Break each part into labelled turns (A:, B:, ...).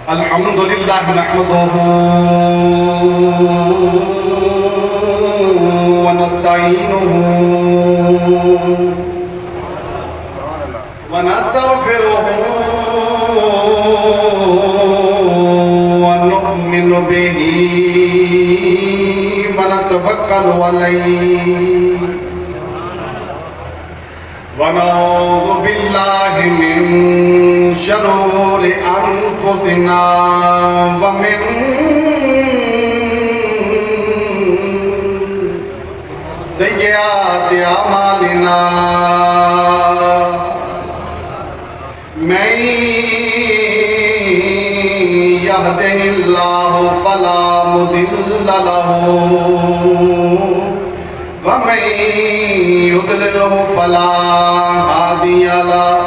A: الحمد لله نحمده ونستعينه ونستغفره ونؤمن به ونتوكل عليه ونعوذ بالله من شرور أنفسنا ومن سيئات أعمالنا من يهده الله فلا مضل له ومن يضلله فلا هادي له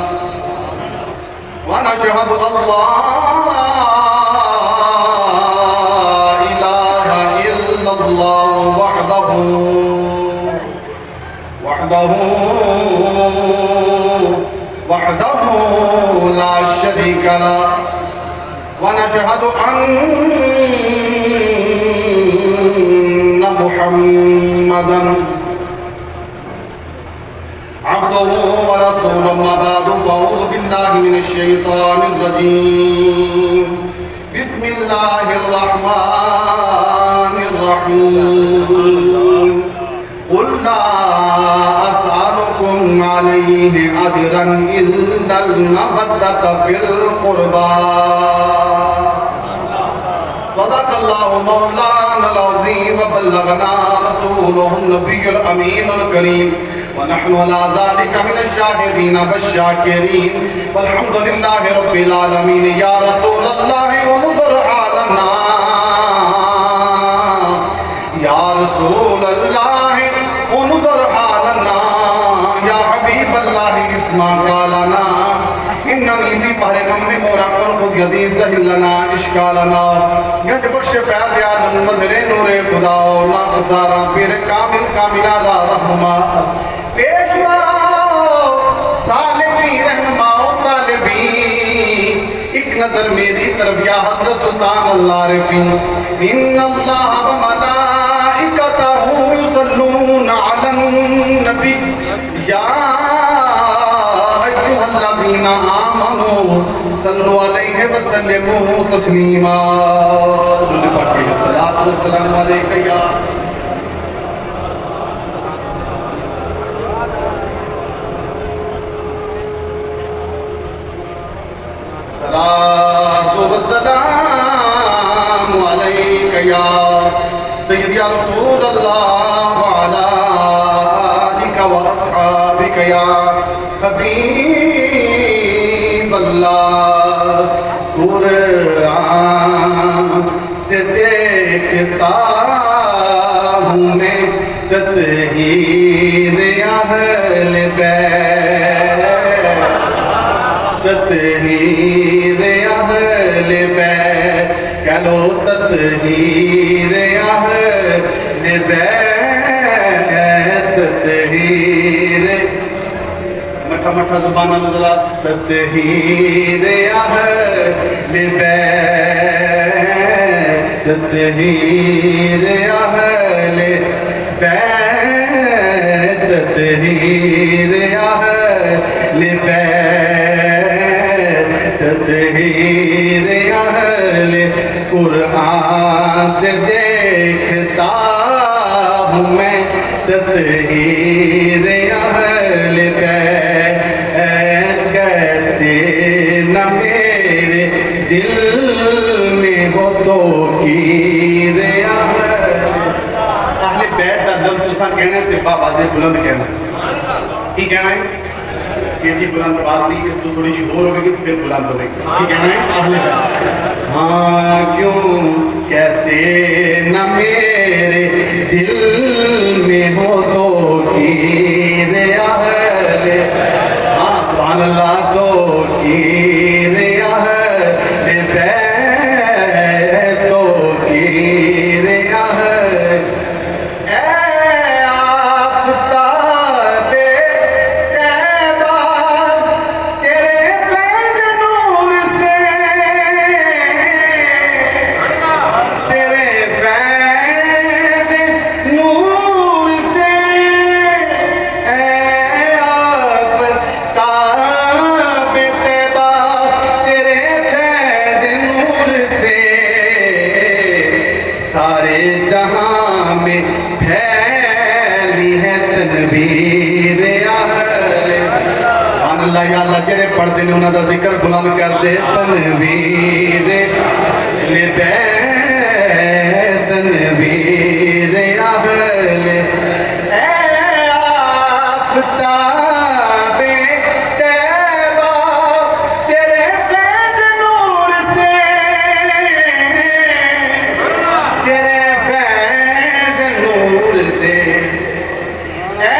A: ونشهد أن لا إله إلا الله وحده لا شريك له ونشهد أن محمدا عبده ورسوله ما بعد فأعوذ بالله من الشيطان الرجيم بسم الله الرحمن الرحيم قل لا أسألكم عليه أجرا إلا المودة في القربى صدق الله مولانا العظيم وبلغنا رسوله النبي الأمين الكريم ونحن على ذلك من الشاهدين والشاكرين والحمد لله رب العالمين يا رسول الله انظر حالنا يا رسول الله انظر حالنا يا حبيب الله اسمع قالنا إنني في بحر غم مورق خذ يدي سهل لنا إشكالنا گنج بخش فیض عالم مظہر نور خدا ناقصارا پیر کامل کاملہ را رحمہ پیشوا سالکی رہنما و طالبین ایک نظر میری طرف یا حضرت سلطان اللہ عارفین ان اللہ و ملائکتہ یصلون علی النبی یا ایھا الذین آمنوا صلو علیہ وسلموا تسلیما درود پاک پڑھیے صلاۃ والسلام علیکہ یا صلاۃ والسلام علیکہ یا سیدی یا رسول اللہ وعلی آلکہ واصحابکہ یا حبیب اللہ قرآن سے دیکھتا ہوں میں تطہیر اہل بیت تطہیر اہل بیت کہہ لو تطہیر اہل بیت تطہیر مٹھا مٹھا زبانہ مدرہ تطہیر اہل بیت تطہیر اہل بیت تطہیر اہل بیت تطہیر اہل قرآن سے دیکھتا ہوں میں تطہیر اہل بیت کیسے نہ میرے دل میں ہو تو کیر اہل بیت دا لفظ تساں کہنا ہے تے باوازِ بلند کہنا کی کہنا ہے یہ جی بلند آواز نہیں اس تو تھوڑی جی اور ہوگی تو پھر بلند ہوگی کی کہنا ہے اہل بیت ہاں کیوں کیسے نہ میرے دل میں ہو تو کیر اہل ہاں سبحان اللہ تو کیر اہل بیت تو کیر اہل اے آفتاب تیبہ تیرے فیض نور سے اللہ یا اللہ جڑے پڑھ دے نے انہاں دا ذکر بلند کر دے تنویر لبیت تنویر اہل اے آفتاب تیبہ تیرے فیض نور سے تیرے فیض نور سے اے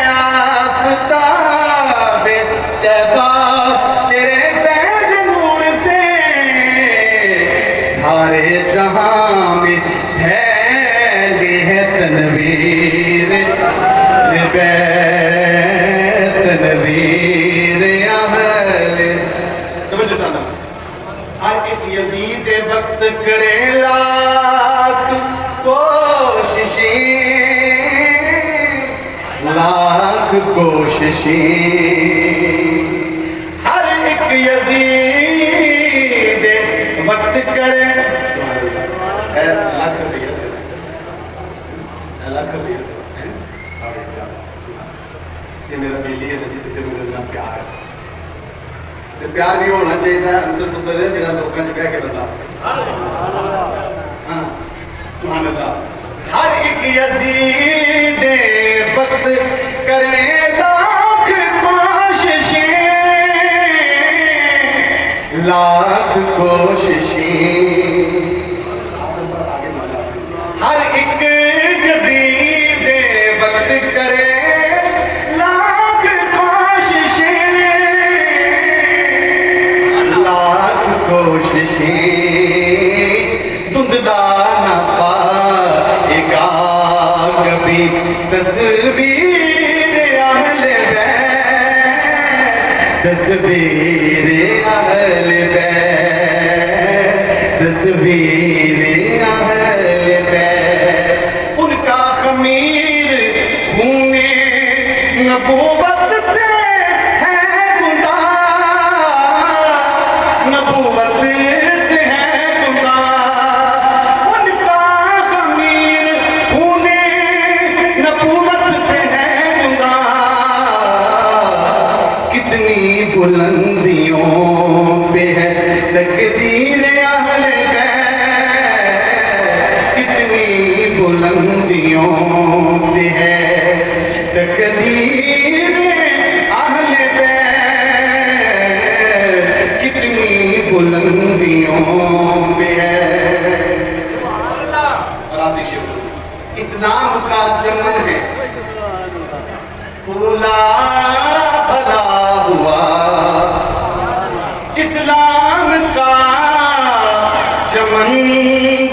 A: آفتاب تیبہ تیرے فیض نور سے سارے جہاں میں پھیلی ہے تنویر لبیت تنویر اہل توجہ چاہنا ہر ایک یزید وقت کرے لاکھ کوششیں لاکھ کوششیں ہر ایک یزید وقت کرے لاکھ روپیہ لاکھ روپیہ یہ میرا بیلی ہے جی تو پھر مجھے اللہ پیار ہے پیار بھی ہونا چاہیے تھا انصر پتر ہے میرا دھوکہ جگہ کے بتا سبحان اللہ ہر ایک یزید وقت کرے لاکھ کوششیں لاکھ کوششیں ہر ایک یزید وقت کرے لاکھ کوششیں لاکھ کوششیں دھندلا نہ پائے گا کبھی تصویر اہل بیت تصویر اہل بیت تصویر اہل بیت ان کا خمیر خون نبوت سے ہے گندا نبوت سے ہے گندا ان کا خمیر خون نبوت سے ہے گندا کتنی بلندیوں پہ ہے تقدیر اہل بیت کتنی بلندیوں پہ ہے تقدیر اہل بیت کتنی بلندیوں پہ ہے اسلام کا چمن ہے پھولا بھلا ہوا اسلام کا چمن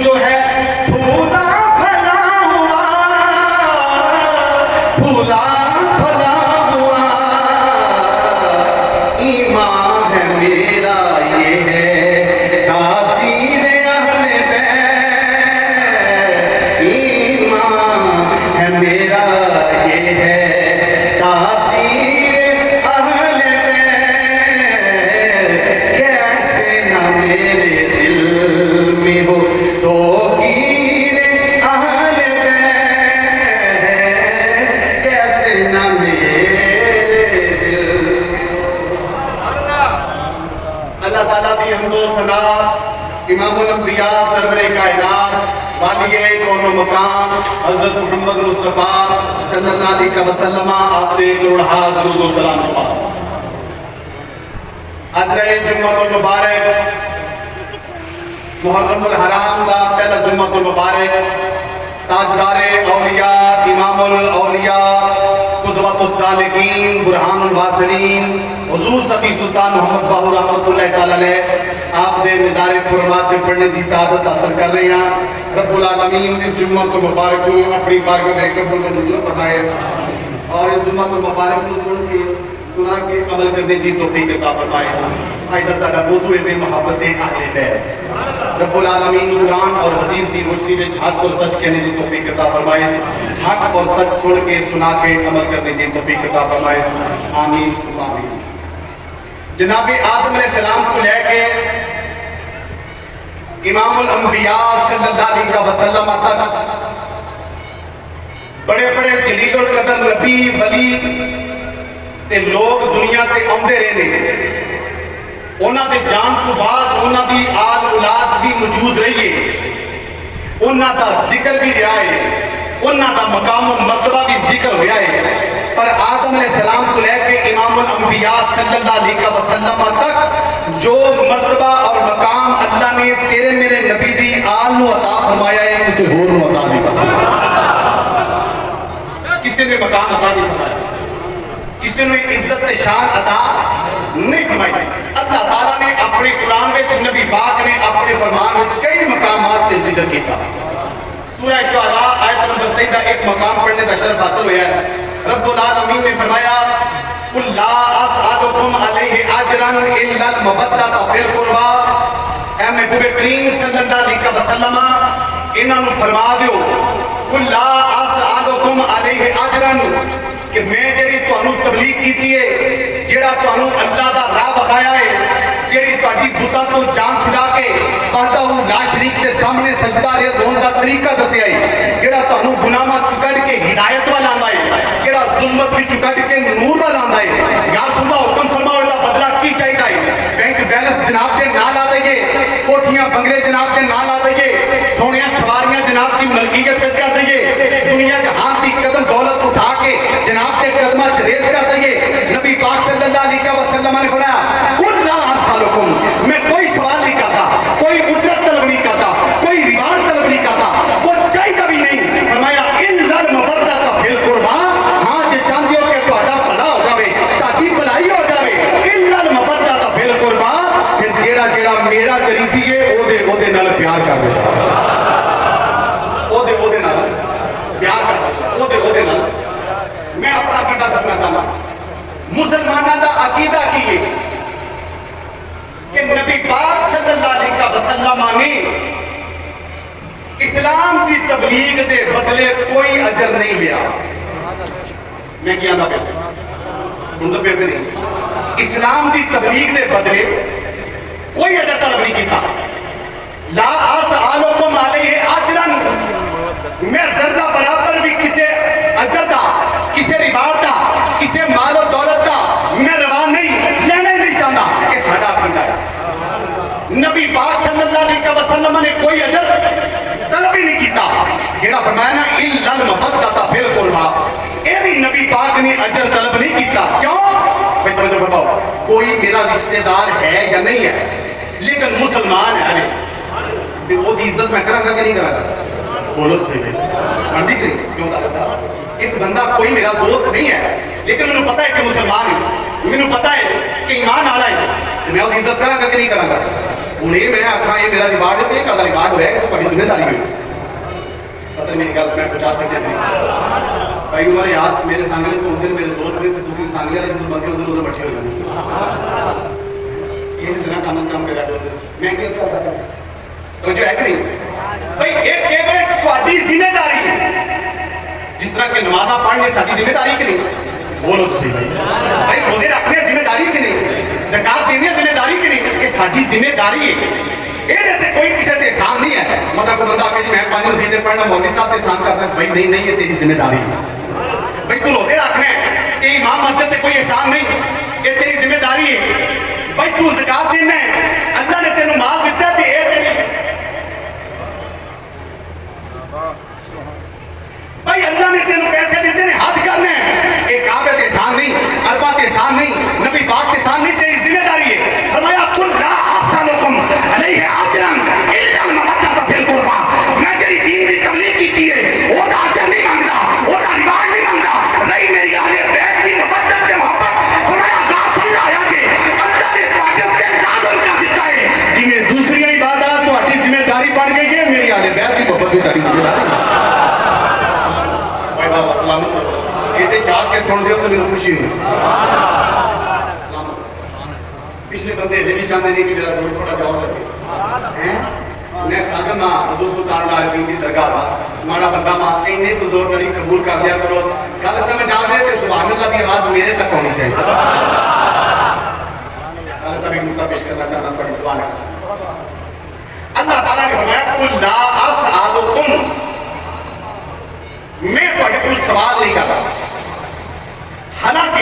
A: جو ہے پھولا بھلا ہوا پھولا بھلا ہوا ایمان ہے میرا یہ ہے تاثیر اہل بیت ایمان ہے میرا یہ ہے تاثیر اہل بیت کیسے نہ میرے دل میں ہو تو گیر اہل بیت کیسے نہ میرے دل اللہ تعالیٰ دی حمد و ثنا امام الانبیاء سرور کائنات والی کون و مقام حضرت محمد مصطفیٰ صلی اللہ علیہ وسلم آپ دے کروڑہا درود و سلام ہوا آج رہے جمعہ المبارک محرم الحرام دا پہلا جمعہ المبارک تاجدار اولیاء امام الاولیاء قدوۃ السالکین برہان الواصلین حضور صفی سلطان محمد باہو رحمت اللہ تعالیٰ علیہ آپ دے مزار پرمات پہ پڑھنے دی سعادت حاصل کر رہے ہیں رب العالمین اس جمعہ المبارک کو اپنی بارگاہ میں قبول منظور فرمائے اور اس جمعہ المبارک کو سنا کے عمل کرنے دی توفیق عطا فرمائے آئیدہ ساڑھا موضوع بے محبت اہل بیت رب العالمین قرآن اور حدیث دی روشنی میں حق اور سچ کہنے دی توفیق عطا فرمائے حق اور سچ سن کے سنا کے عمل کرنے دی توفیق عطا فرمائے آمین ثم آمین جناب آدم علیہ السلام کو لے کے امام الانبیاء صلی اللہ علیہ وسلم تک بڑے بڑے جلیل القدر نبی ولی تے لوگ دنیا تے آندے رہے نے، انہاں دے جان تو بعد انہاں دی آل اولاد بھی موجود رہی ہے، انہاں دا ذکر بھی رہا ہے، انہاں دا مقام و مرتبہ بھی ذکر ہوا ہے، پر آدم علیہ السلام کو لے کے امام الانبیاء صلی اللہ علیہ وسلم تک جو مرتبہ اور مقام اللہ نے تیرے میرے نبی دی آل نو عطا فرمایا ہے، کسی ہور نو عطا نہیں فرمایا، کسی نے مقام عطا نہیں فرمایا، کسی نے عزت شان عطا نہیں فرمائی۔ اللہ تعالیٰ نے اپنے قرآن وچ، نبی پاک نے اپنے فرمان وچ کئی مقامات تے ذکر کیتا۔ سورہ شعراء آیت نمبر 23 دا ایک مقام پڑھنے کا شرف حاصل ہوا ہے۔ رب العالمین نے فرمایا قُلْ لَا أَسْأَلُكُمْ عَلَيْهِ أَجْرًا إِلَّا الْمَوَدَّةَ فِي الْقُرْبَى، اے محبوب کریم صلی اللہ علیہ وسلم انہاں نوں فرما دیو قُلْ لَا أَسْأَلُكُمْ عَلَيْهِ أَجْرًا کہ میں جڑی تانوں تبلیغ کیتی ہے، جڑا تانوں اللہ دا راہ بخایا ہے، جڑی تہاڈی بتاں تو جان چھڑا کے وحدہ لا شریک دے سامنے سجدہ ریز ہون دا طریقہ دسیا ہے، جڑا تانوں گناہاں چوں کڈ کے ہدایت والا آندا ہے، جڑا ظلمت وچوں کڈ کے نور والا آندا ہے، یا اللہ حکم فرماؤ دا بدلہ کی چاہیدا ہے، بینک بیلنس جناب دے نال آ دئیے، کوٹھیاں بنگلے جناب دے نال آ دئیے، سونیاں سواریاں جناب دی ملکیت وچ کر دئیے، دنیا جہان دی قدم دولت اٹھا کے جناب دے قدمہ چ ریز کر دئیے۔ نبی پاک صلی اللہ علیہ وسلم نے فرمایا قُلْ لَا أَسْأَلُكُمْ، میں کوئی سوال نہیں کرتا، کوئی اجرت طلب نہیں کرتا، کوئی ریوارڈ طلب نہیں کرتا، کوئی چاہیے بھی نہیں، فرمایا إِلَّا الْمَوَدَّةَ فِي الْقُرْبَى، ہاں جے چاہندے ہو کہ تہاڈا بھلا ہو جاوے، تہاڈی بھلائی ہو جاوے، إِلَّا الْمَوَدَّةَ فِي الْقُرْبَى، پھر جیڑا میرا قریبی ہے او دے نال پیار کر دے، او دے نال پیار کر دے، او دے نال۔ میں اپنا عقیدہ دسنا چاہتا ہوں، مسلمانہ دا عقیدہ کی ہے کہ نبی پاک صلی اللہ علیہ وسلم نے اسلام دی تبلیغ دے بدلے کوئی اجر نہیں لیا۔ میں کیا دا پہ سنتا پہ نہیں، اسلام دی تبلیغ دے بدلے کوئی اجر طلب نہیں کیتا۔ لا أسألكم علیہ اجرا، میں ذرہ برابر بھی کسے اجر دا، کسے ریوارڈ دا، کسے مال و دولت دا میں روا نہیں، لینا ہی نہیں چاہتا، یہ ساڈا عقیدہ ہے۔ نبی پاک صلی اللہ علیہ وسلم نے کوئی اجر طلب ہی نہیں کیتا، جیڑا فرمایا نا إِلَّا الْمَوَدَّةَ فِي الْقُرْبَى، اے بھی نبی پاک نے اجر طلب نہیں کیتا۔ کیوں؟ میں توجہ فرماؤ، کوئی میرا رشتہ دار ہے یا نہیں ہے لیکن مسلمان ہے، وہ دی عزت میں کرا گا کہ نہیں کرا گا؟ بولو صحیح ہے، پڑھ دیکھ رہی کیوں تعالیٰ صاحب، ایک بندہ کوئی میرا دوست نہیں ہے لیکن میں نے پتا ہے کہ مسلمان ہے، میں نے پتا ہے کہ ایمان آ رہا ہے، تو میں وہ دی عزت کرا گا کہ نہیں کرا گا؟ انہیں میں آکھا یہ میرا ریوارڈ ہے، ایک آدھا ریوارڈ ہویا ہے تو بڑی ذمہ داری ہوئی، پتہ میری گل میں پہنچا سکتے تھے بھائی انہوں نے یاد میرے سانگلے تو ہوتے ہیں، میرے دوست نے تو دوسری سانگلے والے جب بندے ادھر ادھر بٹھے ہو جاتے یہ اتنا کام کر رہا ہے، میں کیا کرتا ہے تو جو ہے کہ نہیں بھائی ایک تہاڈی ذمہ داری، جس طرح کہ نمازاں پڑھنے ساری ذمہ داری کہ نہیں؟ بولو تو صحیح بھائی روزے رکھنے ذمہ داری کہ نہیں؟ زکات دینے ذمہ داری کہ نہیں؟ یہ ساری ذمہ داری ہے، یہ کوئی کسی سے احسان نہیں ہے، مطلب کوئی بندہ کہ جی میں 5 وظیفے پڑھنا مولوی صاحب سے احسان کرنا، بھائی نہیں یہ تیری ذمہ داری ہے، بھائی تو روزے رکھنے کہ امام مسجد سے کوئی احسان نہیں، یہ تیری ذمہ داری ہے، بھائی تو زکات دینا ہے، اللہ نے تینوں مال دیتا ہے، بھائی اللہ نے تینوں پیسے دیتے ہیں حج کرنے ہیں، ایک کعبہ تے احسان نہیں، عربہ تے احسان نہیں، نبی پاک تے احسان نہیں، تیری ذمہ داری ہے۔ فرمایا قُلْ لَا أَسْأَلُكُمْ عَلَيْهِ أَجْرًا إِلَّا الْمَوَدَّةَ فِي الْقُرْبَى، میں جڑی دین دی تبلیغ کیتی ہے وہ دا اجر نہیں مانگدا، وہ دا ریوارڈ نہیں مانگدا، رہی میری اہل بیت کی مبدت تے محبت۔ فرمایا غافل فرمایا جے اللہ نے تواڈے تے لازم کر دیتا ہے، جویں دوسری عبادات تہاڈی ذمہ داری بن گئی ہے، میری اہل بیت کی محبت بھی تہاڈی ذمہ داری ہے۔ یہ جاگ کے سن دیو تو میرے خوشی ہوئی۔ پچھلے بندے یہ بھی چاہتے ہیں کہ میرا زور تھوڑا جاؤ لگے، میں خادم ہاں حضور سلطان العارفین کی درگاہ دا ماڑا بندہ ماں اینے تو زور نہیں قبول کر لیا کرو، گل سمجھ آ جائے تو سبحان اللہ کی آواز میرے تک ہونی چاہیے۔ اللہ صاحب ایک نکتہ پیش کرنا چاہتا تھوڑی دعا لینا چاہتا۔ اللہ تعالیٰ نے فرمایا قُلْ لَا أَسْأَلُكُمْ، میں تہاڈے کول سوال نہیں کرتا، حالانکہ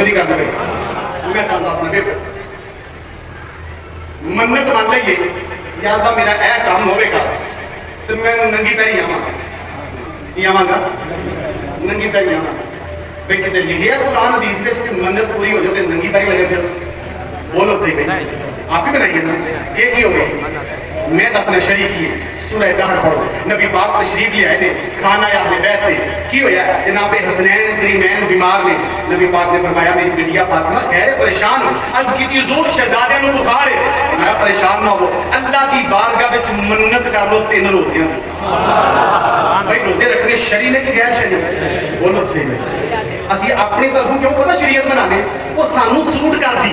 A: توجہ نہیں کرتے پہ میں تمہیں دسنا دیکھو منت مان لئیے یا اللہ میرا اے کام ہوئے گا تو میں ننگی پیری آواں گا کی آواں گا ننگی پیری آواں گا بھئی کہتے لکھے قرآن حدیث میں کہ منت پوری ہو جاتے ننگی پیری لگے پھر بولو صحیح بھئی آپ ہی بنائیے نا ایک ہی ہو گئی میں دسنا شریک ہی سورہ دہر پڑھو نبی پاک تشریف لے آئے نے کھانا یا اہل بیت نے کی ہویا جناب حسنین کریمین بیمار نے نبی پاک نے فرمایا میری بیٹیا فاطمہ خیر پریشان ہو عرض کی تھی زور شہزادے نو بخار ہے فرمایا پریشان نہ ہو اللہ دی بارگاہ وچ منت کر لو 3 روزیاں بھائی روزے رکھنے شریع نے کہ غیر شریع بولو صحیح ہے اسی اپنی طرفوں کیوں پتہ شریعت بنانے وہ سانو سوٹ کر دی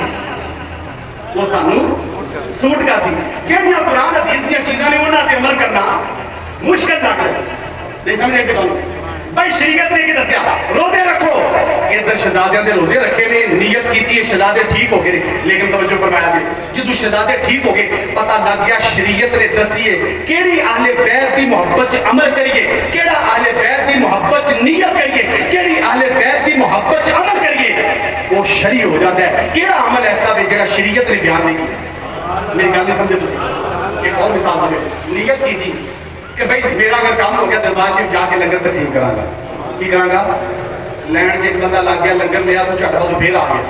A: وہ سانو سوٹ کر دی کیڑیاں قرآن حدیث دیا چیزاں نے انہاں تے عمل کرنا مشکل لگ رہا نہیں سمجھے کہ بھائی شریعت نے کہ دسیا روزے رکھو ادھر شہزادیاں دے روزے رکھے نے نیت کیتی ہے شہزادے ٹھیک ہو گئے لیکن توجہ فرمایا جی جدو شہزادے ٹھیک ہو گئے پتہ لگ گیا شریعت نے دسیے کیڑی اہل بیت دی محبت چ عمل کریے کیڑا اہل بیت دی محبت چ نیت کریے کیڑی اہل بیت دی محبت چ عمل کریے وہ شریع ہو جاتا ہے کیڑا عمل ایسا ہے جڑا شریعت نے بیان نہیں کیا میری گل نہیں سمجھے تسی ایک اور مثال سمجھے نیت کی تھی کہ بھئی میرا اگر کام ہو گیا دربار شریف جا کے لنگر تقسیم کراں گا کی کراں گا لینڈ ایک بندہ لگ گیا لنگر لیا سو چٹ بعد پھر آ گیا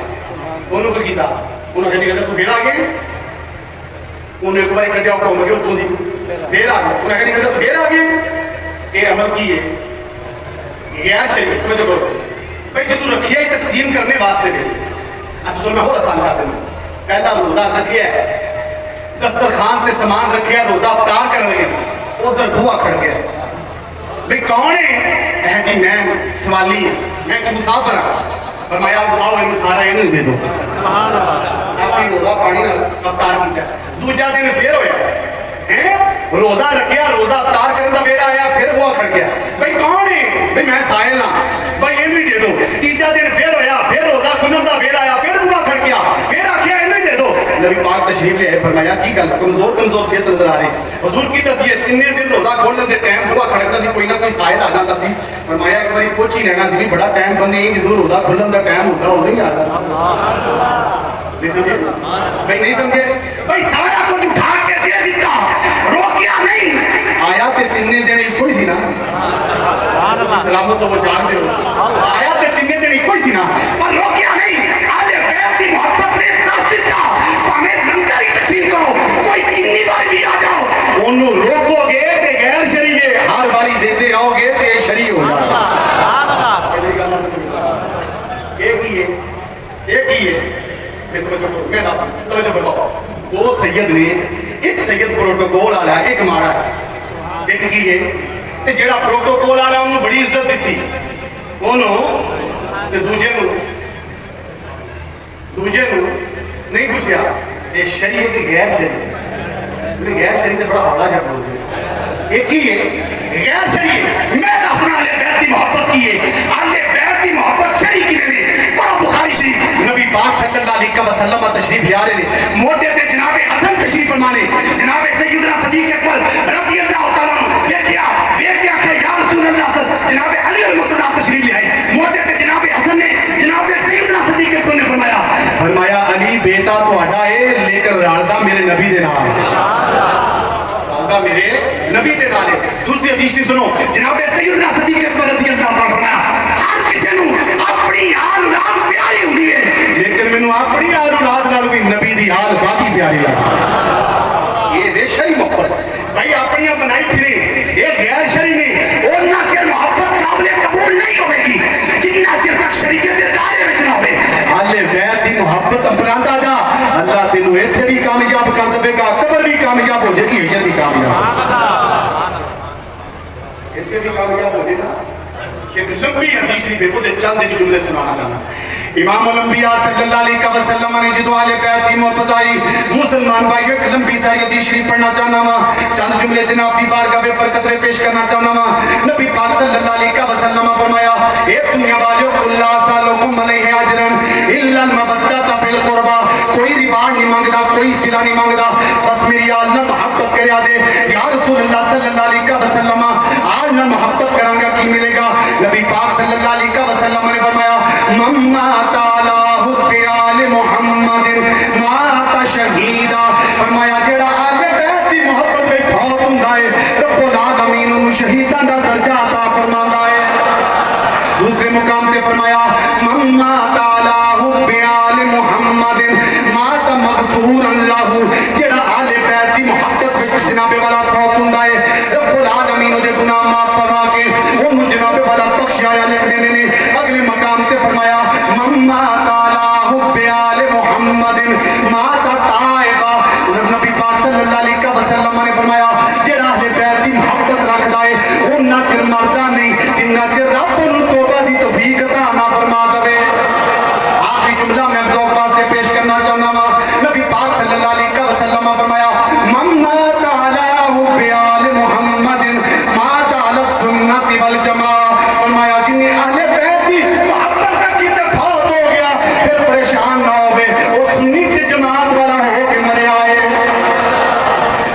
A: انہوں کو کیتا انہوں نے کہا تو پھر آ گئے انہوں ایک بار کٹیا حکم گیا اتوں دی پھر آ گئے انہوں نے کہا تو پھر آ گئے یہ عمل کی ہے غیر شریعت توجہ کرو بھئی جو رکھیا ہی تقسیم کرنے واسطے بھی اچھا چلو میں اور آسان کر دوں پہلا روزہ رکھیا ہے دسترخوان پہ سامان رکھیا ہے روزہ افطار کرنے لگے ادھر بوا کھڑ گیا بھئی کون ہے جی میں سوالی ہے میں کہ مسافر ہوں فرمایا اٹھاؤ انہوں سارا انہوں دے دو اپنی روزہ پانی افطار کیتا ہے دوجا دن پھر ہویا روزہ رکھیا روزہ افطار کرنے دا بیڑا آیا پھر بوا کھڑ گیا بھئی کون ہے بھئی میں سائل ہاں بھئی انہوں دے دو تیجا دن پھر ہویا پھر روزہ کھلن دا بیڑا آیا پھر بوا کھڑ گیا پھر آکھیا انہوں دے دو نبی پاک تشریف لے آئے فرمایا کی گل کمزور صحت نظر آ رہی حضور کی دسیے 3 دن روزہ کھولنے دے ٹائم بوا کھڑکتا سی کوئی نہ کوئی سائل آ جاتا سی فرمایا ایک باری پوچھ ہی رہنا سی بھی بڑا ٹائم بننے ہی جدوں روزہ کھولن دا ٹائم ہوتا ادوں ہی آتا نہیں سمجھے بھائی نہیں سمجھے بھائی سارا کچھ اٹھا کے دے دیتا روکیا نہیں آیا تے 3 دن کوئی سی نا سلامت تو وہ جان دے ہو آیا تے 3 دن کوئی سی نا پر روکیا نہیں آلے بیت کی محبت نے دس دیتا ہمیں لنگر ہی تقسیم کرو کوئی کنی بار بھی آ جاؤ انہوں روکو گے تے غیر شریع ہے ہر باری دیندے آؤ گے تے شریع ہو جائے ایک ہی ہے میں توجہ فرماؤ 2 سید نے ایک سید پروٹوکول والا ایک ماڑا ہے ایک کی ہے تے جڑا پروٹوکول والا انہوں بڑی عزت دیتی انہوں تے دوجے نو نہیں پوچھیا یہ شریعت غیر شریعت غیر شریعت بڑا حوالہ جا بول دیا ایک ہی ہے غیر شریعت میں دفنا اہل بیت کی محبت کی ہے اہل بیت کی محبت شریع کی میں بڑا بخاری شریف نبی پاک صلی اللہ علیہ وسلم تشریف لے آ رہے ہیں موٹے تے جناب حسن تشریف فرمانے جناب سیدنا صدیق اکبر رضی اللہ تعالیٰ دیکھیا کہ یا رسول اللہ صلی جناب علی المرتضیٰ تشریف لے آئے موٹے تے جناب حسن نے جناب سیدنا صدیق اکبر نے فرمایا علی بیٹا تو ہٹا ہے لیکن رالدہ میرے نبی دے نام رالدہ میرے نبی دے نام ہے دوسری حدیث نہیں سنو جناب سیدنا صدیق اکبر رضی اللہ تعالیٰ فرمایا ہر کسی نو اپنی آل اولاد پیاری ہوندی ہے لیکن میں نو اپنی آل اولاد نالوں بھی نبی دی آل باقی پیاری لگا یہ بے شری محبت بھائی اپنیاں بنائی پھرے یہ غیر شری نہیں اُنہ چر محبت قابل قبول نہیں ہوئے گی جنہ چر تک شریعت دارے میں چلا ہوئے اہل بیت دی محبت اپناتا جا اللہ تینوں ایتھے بھی کامیاب کر دے گا قبر بھی کامیاب ہو جائے گی ہجر بھی کامیاب ایتھے بھی کامیاب ہو جائے گا ایک لمبی حدیث شریف ہے خود چند ایک جملے سنانا چاہنا امام الانبیاء صلی اللہ علیہ وسلم نے جدو اہل بیت کی محبت آئی مسلمان بھائیو ایک لمبی ساری حدیث شریف پڑھنا چاہنا وا چند جملے جناب کی بارگاہ پہ پر قطرے پیش کرنا چاہنا وا نبی پاک صلی اللہ علیہ وسلم فرمایا اے دنیا والیو کلا سالکم علیہ اجرن الا المودۃ فی القربى کوئی ریوارڈ نہیں مانگدا کوئی صلہ نہیں مانگدا بس میری آل نال محبت کریا جے یا رسول اللہ صلی اللہ علیہ وسلم آل نال محبت کرانگا کی ملے گا نبی پاک صلی اللہ علیہ وسلم نے فرمایا مما تعالی فرماتا ہے رب العالمین انہوں شہیداں دا درجہ عطا فرماتا ہے دوسرے مقام تے فرمایا من مات علی حب آل محمد مات مغفورا لہ جڑا آل بیت دی محبت وچ جناب والا فوت ہوندا ہے رب العالمین دے گناہ معاف فرما کے انہوں جناب والا بخشایا لکھ دیندے نے اگلے مقام تے فرمایا من مات علی حب آل محمد مات تائبا نبی پاک صلی اللہ علیہ وسلم نے فرمایا جڑا اہل بیت دی محبت رکھدا ہے اوناں چر مردا نہیں جنہ چر رب نوں توبہ دی توفیق عطا نہ فرما دے آخری جملہ میں ذوق واسطے پیش کرنا چاہنا وا نبی پاک صلی اللہ علیہ وسلم فرمایا من مات علی حب آل محمد مات علی السنت والجماعہ فرمایا جن اہل بیت دی محبت رکھی تے فوت ہو گیا پھر پریشان نہ ہوئے وہ سنت جماعت والا ہو کے مرے آئے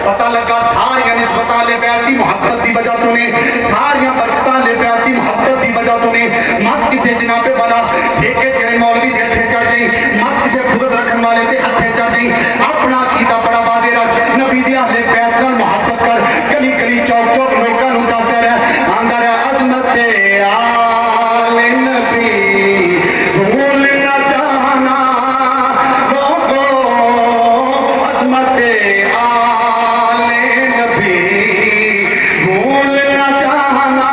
A: پتہ لگا ساریاں نسبتاں اہل بیت دی محبت دی وجہ تو نے ساریاں برکتاں اہل بیت دی محبت دی وجہ تو نے مت کسے جناب والا ٹھیکے چڑے مولوی دے ہتھے چڑھ جائیں مت کسے بغض رکھن والے دے ہتھے چڑھ جائیں اپنا عقیدہ بڑا واضح رکھ نبی دی اہل بیت نال محبت کر گلی گلی چوک چوک لوکاں نوں دسدا رہ آندا رہ عظمت آل نبی بھول نہ جانا لوگو عظمت آل نبی بھول نہ جانا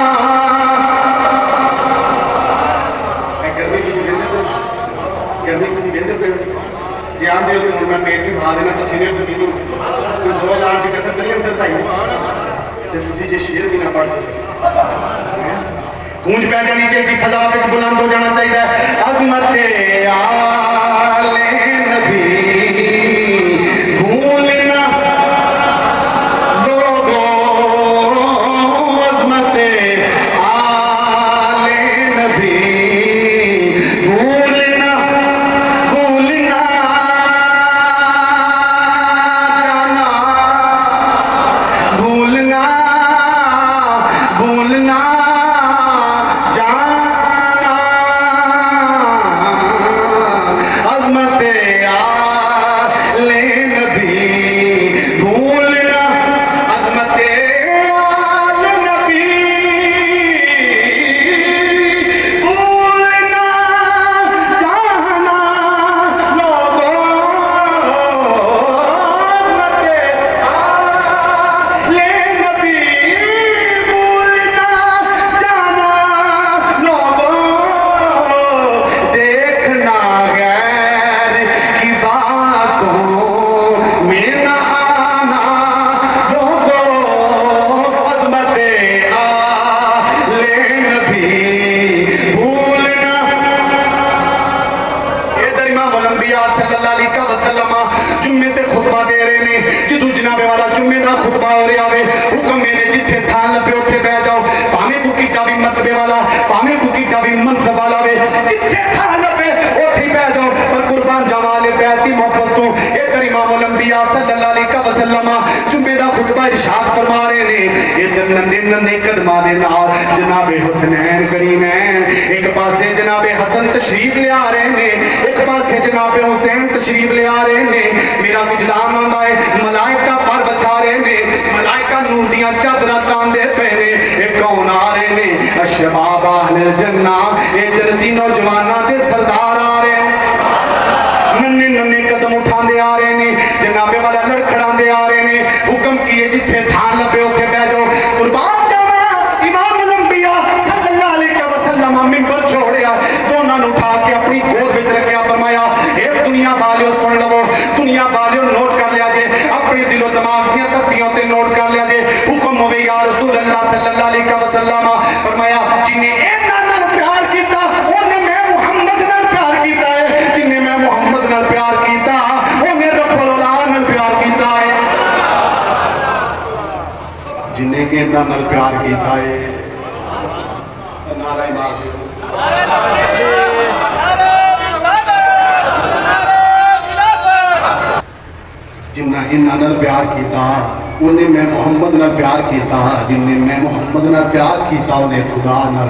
A: گرمی تسی ویندے پے جی آندے ہو تو میں پیٹ بھی بھا دینا پسینے پسینے کوئی سو لان کی کسر نہیں انسر تھائی تے تسی جے شیر بھی نہ پڑھ سکتے گونج پہ جانی چاہیے فضا پہ بلند ہو جانا چاہیے عظمت آل نبی بھول نہ لوگو عظمت آل نبی بھول نہ جانا بھولنا جانا عظمت آل نبی بھولنا عظمت آل نبی بھولنا جانا لوگوں عظمت آل نبی بھولنا جانا لوگوں دیکھنا غیر کی باتوں میں نہ آنا لوگوں عظمت آل نبی بھولنا ادھر امام الانبیاء صلی اللہ علیہ وسلم جمعے تے خطبہ دے رہے نے جدو جناب والا جمعے دا خطبہ ہو رہا ہوئے حکم میں جتھے تھان لبے اتھے بہ جاؤ پاویں کو کیڈا بھی مرتبے والا پاویں کو کیڈا بھی منصب والا وے جتھے تھان لبے اتھے بہ جاؤ پر قربان جاواں اہل بیت دی محبت تو ادھر امام الانبیاء صلی اللہ علیہ وسلم جمعے دا خطبہ ارشاد فرما رہے نے ادھر ننے ننے قدماں دے نال جناب حسنین کریمین ایک پاسے جناب حسن تشریف لے آ رہے نے ایک پاسے جناب حسین تشریف لے آ رہے نے میرا وجدان آندا ہے ملائکہ پر بچھا رہے نے ملائکہ نور دیاں چادراں تاندے پے نے اے کون آ رہے نے اشباب اہل الجنہ اے جنتی نوجواناں دے سردار آ رہے نے ننے ننے قدم اٹھاندے آ رہے نے جناب والا لڑکھڑاندے آ رہے نے حکم کیے جتھے تھان لبے اوتھے بیٹھ جاؤ قربان جاواں امام الانبیاء صلی اللہ علیہ وسلم منبر چھوڑیا دونوں نے اٹھا کے اپنی گود وچ رکھیا فرمایا اے دنیا والیو سن لو دنیا والیو نوٹ کر لیا جے اپنے دل و دماغ دیاں تختیاں تے نوٹ کر لیا جے حکم ہوے یا رسول اللہ صلی اللہ علیہ وسلم فرمایا جنہیں انہاں نال پیار کیتا اونے میں محمد نال پیار کیتا ہے جنہیں میں محمد نال پیار کیتا اونے رب العالمین نال پیار کیتا ہے جنہیں انہاں نال پیار کیتا ہے نعرہ مار دے جنہ انہاں نال پیار کیتا انہیں میں محمد نال پیار کیتا جنہیں میں محمد نال پیار کیتا انہیں خدا نال